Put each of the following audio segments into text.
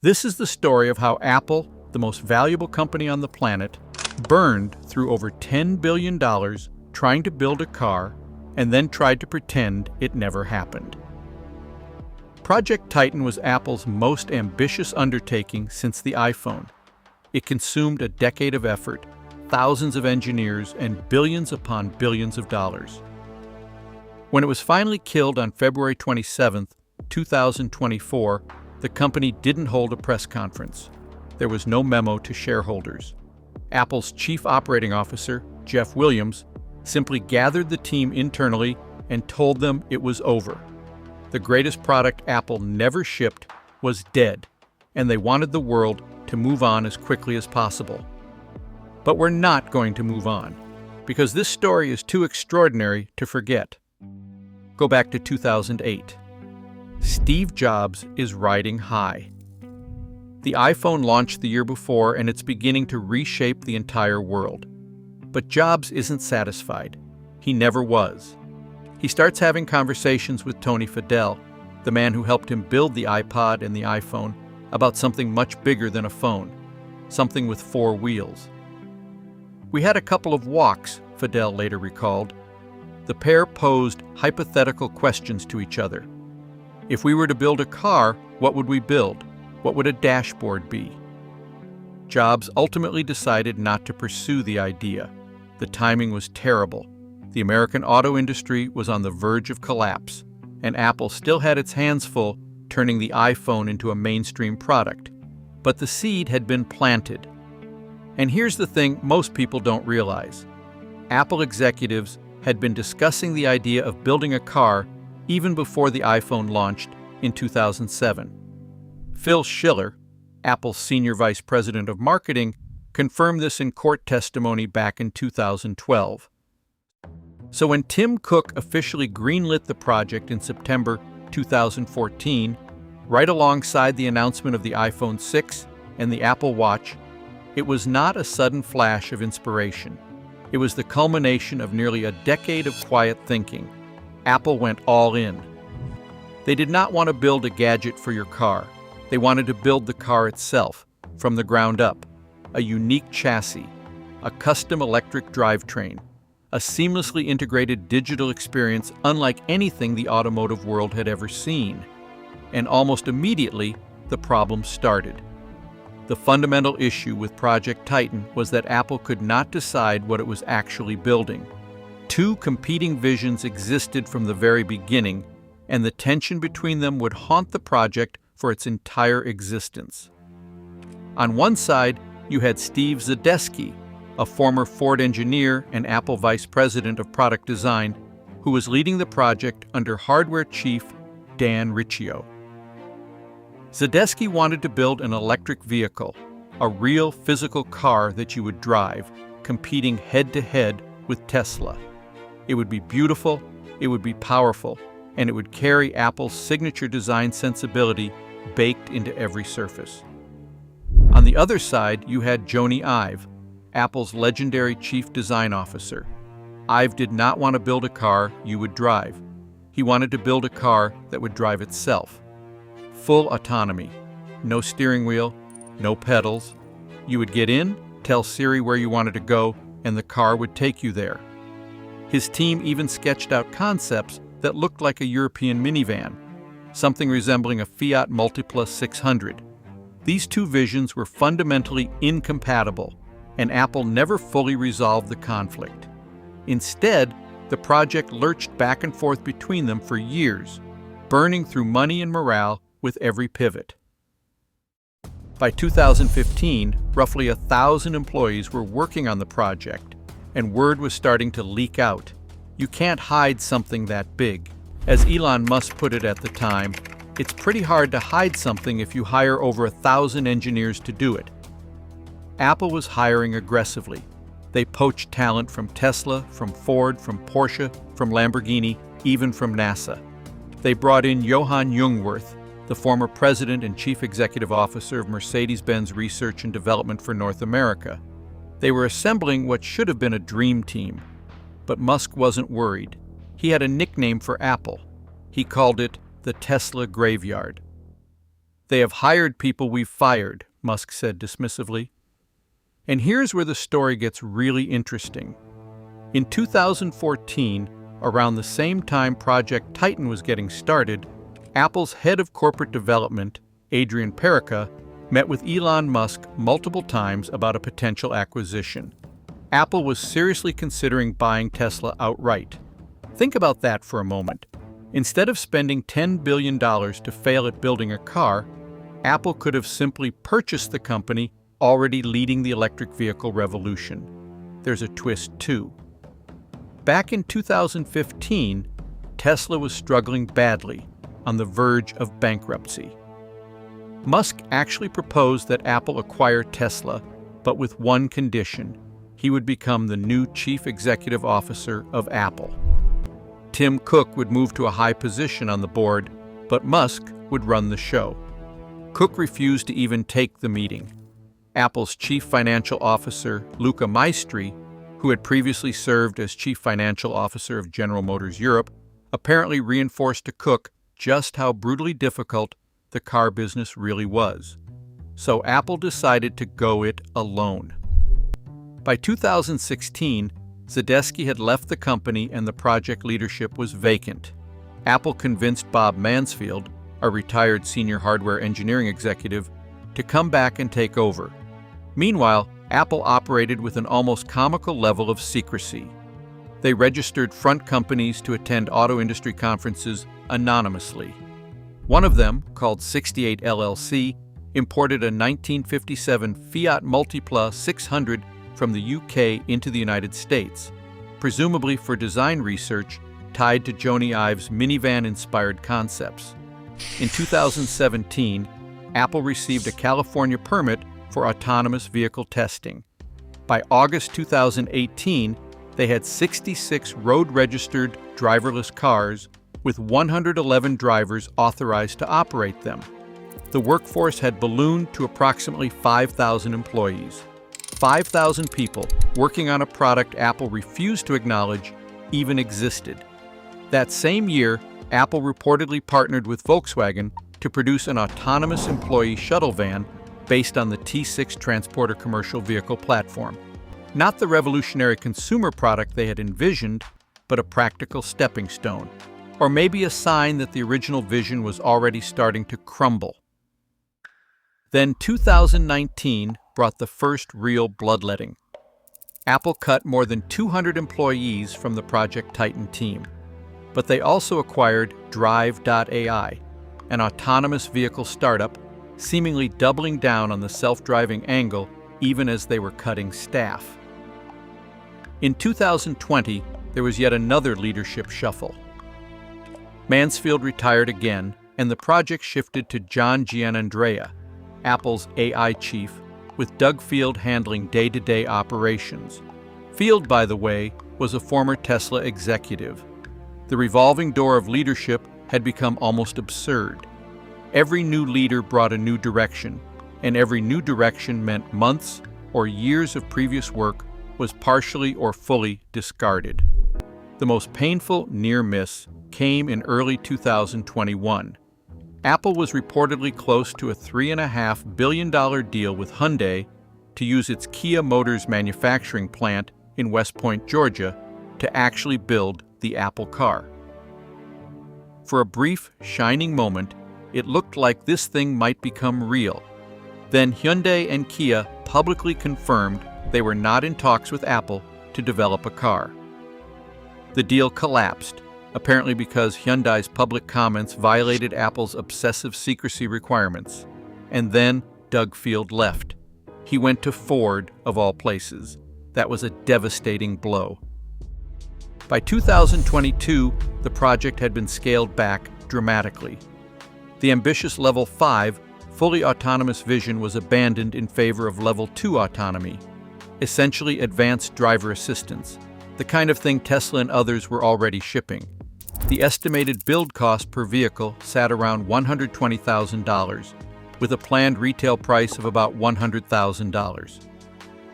This is the story of how Apple, the most valuable company on the planet, burned through over $10 billion trying to build a car and then tried to pretend it never happened. Project Titan was Apple's most ambitious undertaking since the iPhone. It consumed a decade of effort, thousands of engineers, and billions upon billions of dollars. When it was finally killed on February 27, 2024, the company didn't hold a press conference. There was no memo to shareholders. Apple's chief operating officer, Jeff Williams, simply gathered the team internally and told them it was over. The greatest product Apple never shipped was dead, and they wanted the world to move on as quickly as possible. But we're not going to move on, because this story is too extraordinary to forget. Go back to 2008. Steve Jobs is riding high. The iPhone launched the year before, and it's beginning to reshape the entire world. But Jobs isn't satisfied. He never was. He starts having conversations with Tony Fadell, the man who helped him build the iPod and the iPhone, about something much bigger than a phone, something with 4 wheels. "We had a couple of walks," Fadell later recalled. The pair posed hypothetical questions to each other. If we were to build a car, what would we build? What would a dashboard be? Jobs ultimately decided not to pursue the idea. The timing was terrible. The American auto industry was on the verge of collapse, and Apple still had its hands full turning the iPhone into a mainstream product. But the seed had been planted. And here's the thing most people don't realize. Apple executives had been discussing the idea of building a car even before the iPhone launched in 2007. Phil Schiller, Apple's senior vice president of marketing, confirmed this in court testimony back in 2012. So when Tim Cook officially greenlit the project in September 2014, right alongside the announcement of the iPhone 6 and the Apple Watch, it was not a sudden flash of inspiration. It was the culmination of nearly a decade of quiet thinking. Apple went all in. They did not want to build a gadget for your car. They wanted to build the car itself, from the ground up, a unique chassis, a custom electric drivetrain, a seamlessly integrated digital experience unlike anything the automotive world had ever seen. And almost immediately, the problem started. The fundamental issue with Project Titan was that Apple could not decide what it was actually building. 2 competing visions existed from the very beginning, and the tension between them would haunt the project for its entire existence. On one side, you had Steve Zadesky, a former Ford engineer and Apple vice president of product design, who was leading the project under hardware chief Dan Riccio. Zadesky wanted to build an electric vehicle, a real physical car that you would drive, competing head-to-head with Tesla. It would be beautiful, it would be powerful, and it would carry Apple's signature design sensibility baked into every surface. On the other side, you had Jony Ive, Apple's legendary chief design officer. Ive did not want to build a car you would drive. He wanted to build a car that would drive itself. Full autonomy. No steering wheel, no pedals. You would get in, tell Siri where you wanted to go, and the car would take you there. His team even sketched out concepts that looked like a European minivan, something resembling a Fiat Multipla 600. These 2 visions were fundamentally incompatible, and Apple never fully resolved the conflict. Instead, the project lurched back and forth between them for years, burning through money and morale with every pivot. By 2015, roughly 1,000 employees were working on the project, and word was starting to leak out. You can't hide something that big. As Elon Musk put it at the time, it's pretty hard to hide something if you hire over 1,000 engineers to do it. Apple was hiring aggressively. They poached talent from Tesla, from Ford, from Porsche, from Lamborghini, even from NASA. They brought in Johan Jungwirth, the former president and chief executive officer of Mercedes-Benz Research and Development for North America. They were assembling what should have been a dream team. But Musk wasn't worried. He had a nickname for Apple. He called it the Tesla Graveyard. They have hired people we've fired, Musk said dismissively. And here's where the story gets really interesting. In 2014, around the same time Project Titan was getting started, Apple's head of corporate development, Adrian Perica, met with Elon Musk multiple times about a potential acquisition. Apple was seriously considering buying Tesla outright. Think about that for a moment. Instead of spending $10 billion to fail at building a car, Apple could have simply purchased the company already leading the electric vehicle revolution. There's a twist, too. Back in 2015, Tesla was struggling badly, on the verge of bankruptcy. Musk actually proposed that Apple acquire Tesla, but with one condition: he would become the new chief executive officer of Apple. Tim Cook would move to a high position on the board, but Musk would run the show. Cook refused to even take the meeting. Apple's chief financial officer, Luca Maestri, who had previously served as chief financial officer of General Motors Europe, apparently reinforced to Cook just how brutally difficult the car business really was. So Apple decided to go it alone. By 2016, Zadesky had left the company and the project leadership was vacant. Apple convinced Bob Mansfield, a retired senior hardware engineering executive, to come back and take over. Meanwhile, Apple operated with an almost comical level of secrecy. They registered front companies to attend auto industry conferences anonymously. One of them, called 68 LLC, imported a 1957 Fiat Multipla 600 from the UK into the United States, presumably for design research tied to Jony Ive's minivan-inspired concepts. In 2017, Apple received a California permit for autonomous vehicle testing. By August 2018, they had 66 road-registered driverless cars with 111 drivers authorized to operate them. The workforce had ballooned to approximately 5,000 employees. 5,000 people working on a product Apple refused to acknowledge even existed. That same year, Apple reportedly partnered with Volkswagen to produce an autonomous employee shuttle van based on the T6 Transporter commercial vehicle platform. Not the revolutionary consumer product they had envisioned, but a practical stepping stone, or maybe a sign that the original vision was already starting to crumble. Then 2019 brought the first real bloodletting. Apple cut more than 200 employees from the Project Titan team, but they also acquired Drive.ai, an autonomous vehicle startup, seemingly doubling down on the self-driving angle even as they were cutting staff. In 2020, there was yet another leadership shuffle. Mansfield retired again, and the project shifted to John Giannandrea, Apple's AI chief, with Doug Field handling day-to-day operations. Field, by the way, was a former Tesla executive. The revolving door of leadership had become almost absurd. Every new leader brought a new direction, and every new direction meant months or years of previous work was partially or fully discarded. The most painful near miss came in early 2021. Apple was reportedly close to a $3.5 billion deal with Hyundai to use its Kia Motors manufacturing plant in West Point, Georgia, to actually build the Apple car. For a brief, shining moment, it looked like this thing might become real. Then Hyundai and Kia publicly confirmed they were not in talks with Apple to develop a car. The deal collapsed, apparently because Hyundai's public comments violated Apple's obsessive secrecy requirements. And then Doug Field left. He went to Ford, of all places. That was a devastating blow. By 2022, the project had been scaled back dramatically. The ambitious Level 5, fully autonomous vision was abandoned in favor of Level 2 autonomy, essentially advanced driver assistance, the kind of thing Tesla and others were already shipping. The estimated build cost per vehicle sat around $120,000, with a planned retail price of about $100,000.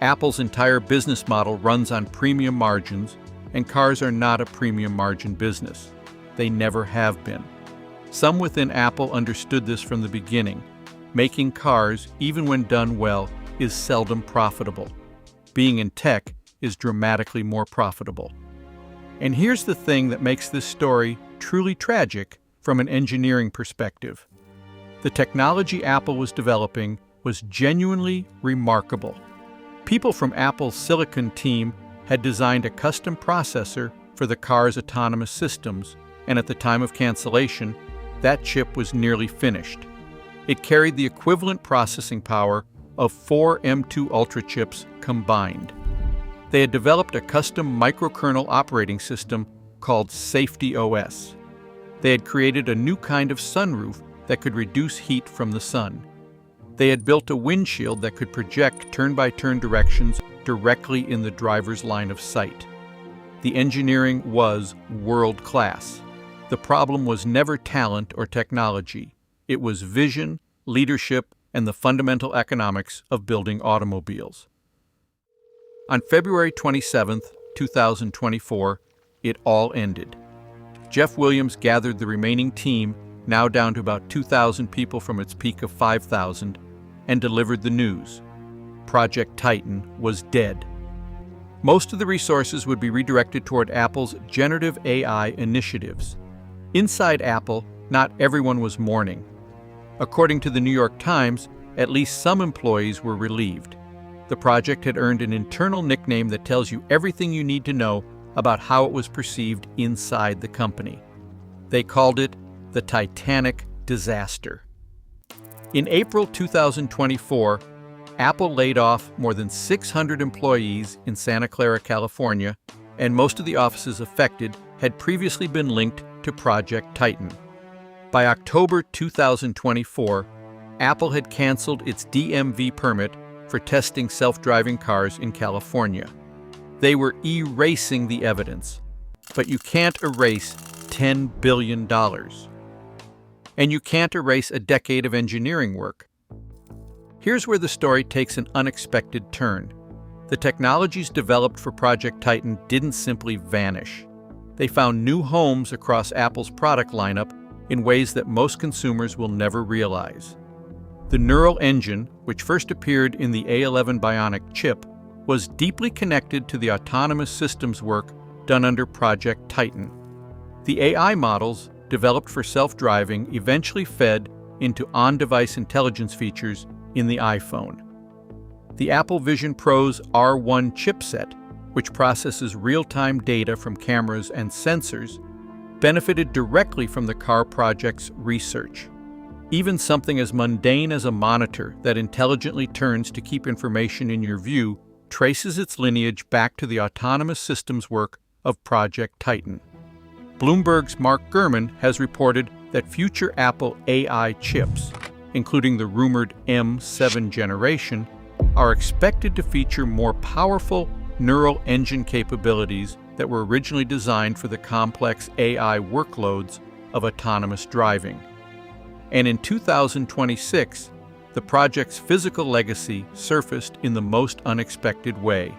Apple's entire business model runs on premium margins, and cars are not a premium margin business. They never have been. Some within Apple understood this from the beginning, Making cars, even when done well, is seldom profitable. Being in tech is dramatically more profitable. And here's the thing that makes this story truly tragic from an engineering perspective. The technology Apple was developing was genuinely remarkable. People from Apple's Silicon team had designed a custom processor for the car's autonomous systems, and at the time of cancellation, that chip was nearly finished. It carried the equivalent processing power of 4 M2 Ultra chips combined. They had developed a custom microkernel operating system called Safety OS. They had created a new kind of sunroof that could reduce heat from the sun. They had built a windshield that could project turn-by-turn directions directly in the driver's line of sight. The engineering was world-class. The problem was never talent or technology. It was vision, leadership, and the fundamental economics of building automobiles. On February 27, 2024, it all ended. Jeff Williams gathered the remaining team, now down to about 2,000 people from its peak of 5,000, and delivered the news. Project Titan was dead. Most of the resources would be redirected toward Apple's generative AI initiatives. Inside Apple, not everyone was mourning. According to the New York Times, at least some employees were relieved. The project had earned an internal nickname that tells you everything you need to know about how it was perceived inside the company. They called it the Titanic disaster. In April 2024, Apple laid off more than 600 employees in Santa Clara, California, and most of the offices affected had previously been linked to Project Titan. By October 2024, Apple had canceled its DMV permit for testing self-driving cars in California. They were erasing the evidence. But you can't erase $10 billion. And you can't erase a decade of engineering work. Here's where the story takes an unexpected turn. The technologies developed for Project Titan didn't simply vanish. They found new homes across Apple's product lineup in ways that most consumers will never realize. The neural engine, which first appeared in the A11 Bionic chip, was deeply connected to the autonomous systems work done under Project Titan. The AI models, developed for self-driving, eventually fed into on-device intelligence features in the iPhone. The Apple Vision Pro's R1 chipset, which processes real-time data from cameras and sensors, benefited directly from the car project's research. Even something as mundane as a monitor that intelligently turns to keep information in your view traces its lineage back to the autonomous systems work of Project Titan. Bloomberg's Mark Gurman has reported that future Apple AI chips, including the rumored M7 generation, are expected to feature more powerful neural engine capabilities that were originally designed for the complex AI workloads of autonomous driving. And in 2026, the project's physical legacy surfaced in the most unexpected way.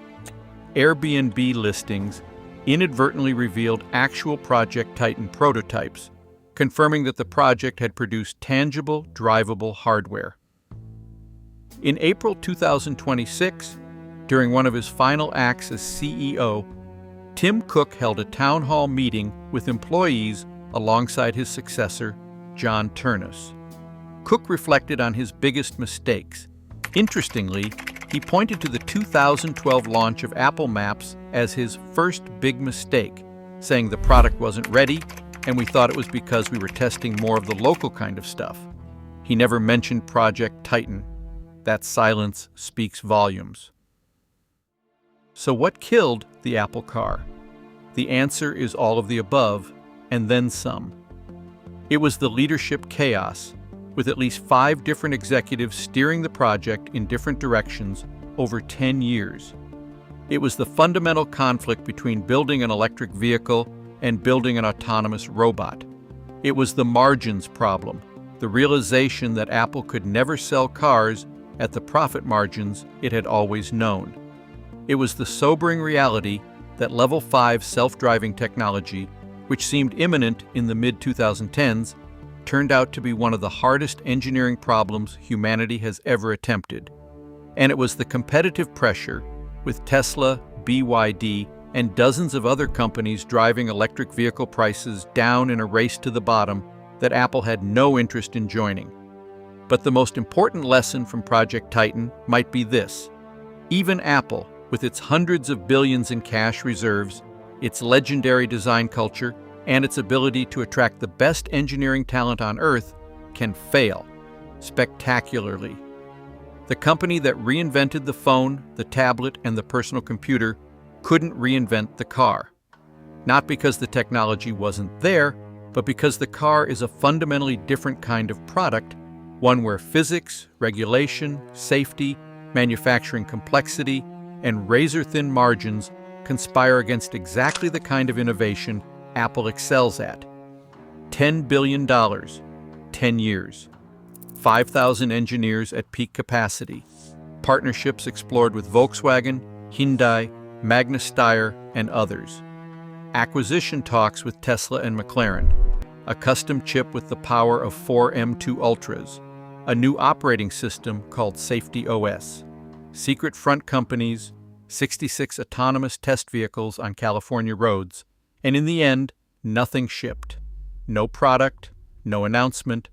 Airbnb listings inadvertently revealed actual Project Titan prototypes, confirming that the project had produced tangible, drivable hardware. In April 2026, during one of his final acts as CEO, Tim Cook held a town hall meeting with employees alongside his successor, John Ternus. Cook reflected on his biggest mistakes. Interestingly, he pointed to the 2012 launch of Apple Maps as his first big mistake, saying the product wasn't ready, and we thought it was because we were testing more of the local kind of stuff. He never mentioned Project Titan. That silence speaks volumes. So what killed the Apple car? The answer is all of the above, and then some. It was the leadership chaos, with at least 5 different executives steering the project in different directions over 10 years. It was the fundamental conflict between building an electric vehicle and building an autonomous robot. It was the margins problem, the realization that Apple could never sell cars at the profit margins it had always known. It was the sobering reality that Level 5 self-driving technology, which seemed imminent in the mid-2010s, turned out to be one of the hardest engineering problems humanity has ever attempted. And it was the competitive pressure, with Tesla, BYD, and dozens of other companies driving electric vehicle prices down in a race to the bottom, that Apple had no interest in joining. But the most important lesson from Project Titan might be this: even Apple, with its hundreds of billions in cash reserves, its legendary design culture, and its ability to attract the best engineering talent on Earth, can fail spectacularly. The company that reinvented the phone, the tablet, and the personal computer couldn't reinvent the car. Not because the technology wasn't there, but because the car is a fundamentally different kind of product, one where physics, regulation, safety, manufacturing complexity, and razor-thin margins conspire against exactly the kind of innovation Apple excels at. $10 billion, 10 years, 5,000 engineers at peak capacity, partnerships explored with Volkswagen, Hyundai, Magna Steyr, and others, acquisition talks with Tesla and McLaren, a custom chip with the power of 4 M2 Ultras, a new operating system called Safety OS, secret front companies, 66 autonomous test vehicles on California roads, and in the end, nothing shipped. No product, no announcement,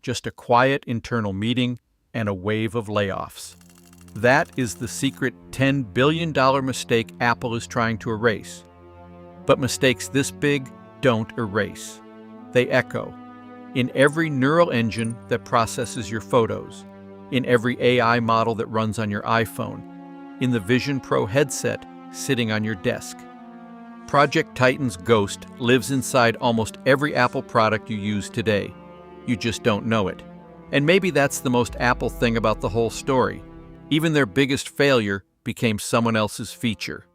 just a quiet internal meeting and a wave of layoffs. That is the secret $10 billion mistake Apple is trying to erase. But mistakes this big don't erase. They echo. In every neural engine that processes your photos, in every AI model that runs on your iPhone, in the Vision Pro headset sitting on your desk. Project Titan's ghost lives inside almost every Apple product you use today. You just don't know it. And maybe that's the most Apple thing about the whole story. Even their biggest failure became someone else's feature.